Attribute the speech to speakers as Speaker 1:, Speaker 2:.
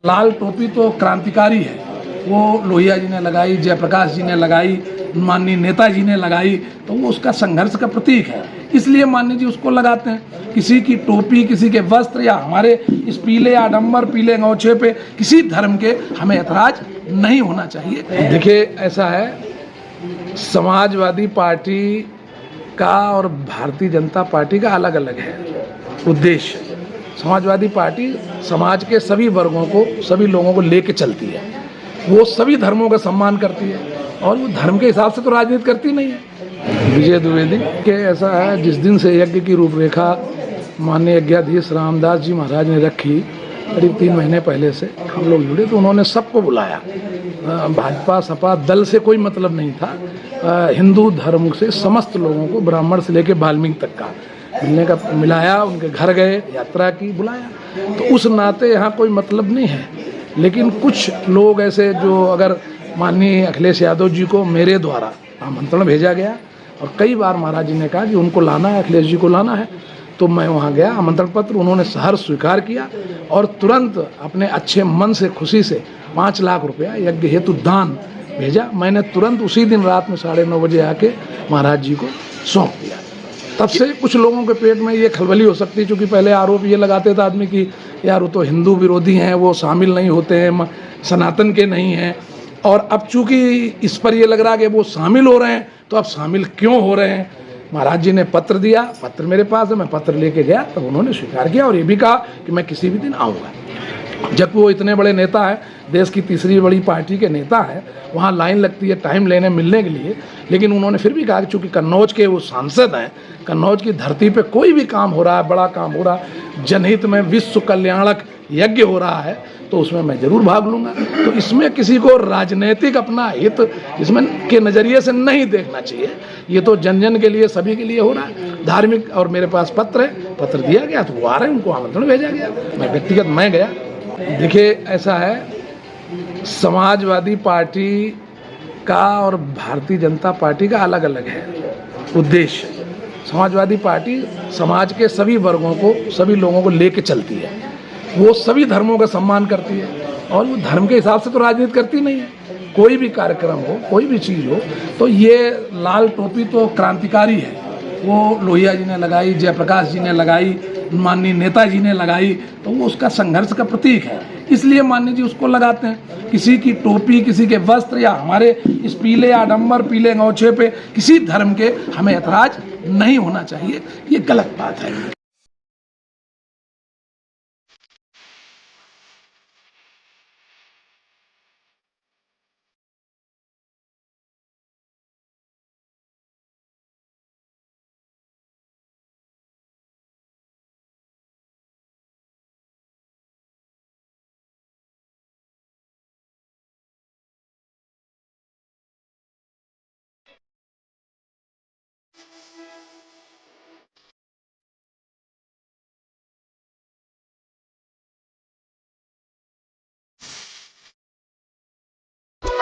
Speaker 1: लाल टोपी तो क्रांतिकारी है, वो लोहिया जी ने लगाई, जयप्रकाश जी ने लगाई, माननीय नेताजी ने लगाई, तो वो उसका संघर्ष का प्रतीक है, इसलिए माननीय जी उसको लगाते हैं। किसी की टोपी, किसी के वस्त्र या हमारे इस पीले आडंबर, पीले गौछे पे किसी धर्म के हमें ऐतराज नहीं होना चाहिए। देखिए, ऐसा है, समाजवादी पार्टी का और भारतीय जनता पार्टी का अलग अलग है उद्देश्य। समाजवादी पार्टी समाज के सभी वर्गों को, सभी लोगों को लेके चलती है, वो सभी धर्मों का सम्मान करती है और वो धर्म के हिसाब से तो राजनीति करती नहीं है। विजय द्विवेदी के ऐसा है, जिस दिन से यज्ञ की रूपरेखा माननीय यज्ञाधीश रामदास जी महाराज ने रखी, करीब 3 महीने पहले से हम लोग जुड़े, तो उन्होंने सबको बुलाया। भाजपा सपा दल से कोई मतलब नहीं था, हिंदू धर्म से समस्त लोगों को, ब्राह्मण से लेकर वाल्मीकि तक का मिलने का मिलाया, उनके घर गए, यात्रा की, बुलाया। तो उस नाते यहाँ कोई मतलब नहीं है। लेकिन कुछ लोग ऐसे जो, अगर माननीय अखिलेश यादव जी को मेरे द्वारा आमंत्रण भेजा गया और कई बार महाराज जी ने कहा कि उनको लाना है, अखिलेश जी को लाना है, तो मैं वहाँ गया, आमंत्रण पत्र उन्होंने सहर्ष स्वीकार किया और तुरंत अपने अच्छे मन से, खुशी से 5 लाख रुपया यज्ञ हेतु दान भेजा। मैंने तुरंत उसी दिन रात में 9:30 बजे आके महाराज जी को सौंप दिया। तब से कुछ लोगों के पेट में ये खलबली हो सकती है, क्योंकि पहले आरोप ये लगाते थे आदमी कि यार वो तो हिंदू विरोधी हैं, वो शामिल नहीं होते हैं, सनातन के नहीं हैं। और अब चूंकि इस पर ये लग रहा है कि वो शामिल हो रहे हैं, तो अब शामिल क्यों हो रहे हैं? महाराज जी ने पत्र दिया, पत्र मेरे पास है, मैं पत्र लेके गया, तब उन्होंने स्वीकार किया और ये भी कहा कि मैं किसी भी दिन आऊँगा। जबकि वो इतने बड़े नेता है, देश की तीसरी बड़ी पार्टी के नेता है, वहाँ लाइन लगती है टाइम लेने मिलने के लिए, लेकिन उन्होंने फिर भी कहा कि चूँकि कन्नौज के वो सांसद हैं, कन्नौज की धरती पे कोई भी काम हो रहा है, बड़ा काम हो रहा है, जनहित में विश्व कल्याणक यज्ञ हो रहा है, तो उसमें मैं ज़रूर भाग लूँगा। तो इसमें किसी को राजनीतिक अपना हित इसमें के नज़रिए से नहीं देखना चाहिए। ये तो जन जन के लिए, सभी के लिए हो रहा है, धार्मिक। और मेरे पास पत्र है, पत्र दिया गया, तो वो आ रहे हैं, उनको आमंत्रण भेजा गया, मैं व्यक्तिगत मैं गया। देखिए, ऐसा है, समाजवादी पार्टी का और भारतीय जनता पार्टी का अलग अलग है उद्देश्य। समाजवादी पार्टी समाज के सभी वर्गों को, सभी लोगों को लेके चलती है, वो सभी धर्मों का सम्मान करती है और वो धर्म के हिसाब से तो राजनीति करती नहीं है। कोई भी कार्यक्रम हो, कोई भी चीज़ हो, तो ये लाल टोपी तो क्रांतिकारी है, वो लोहिया जी ने लगाई, जयप्रकाश जी ने लगाई, माननीय नेताजी ने लगाई, तो वो उसका संघर्ष का प्रतीक है, इसलिए माननीय जी उसको लगाते हैं। किसी की टोपी, किसी के वस्त्र या हमारे इस पीले आडंबर, पीले गौछे पे किसी धर्म के हमें ऐतराज नहीं होना चाहिए, ये गलत बात है।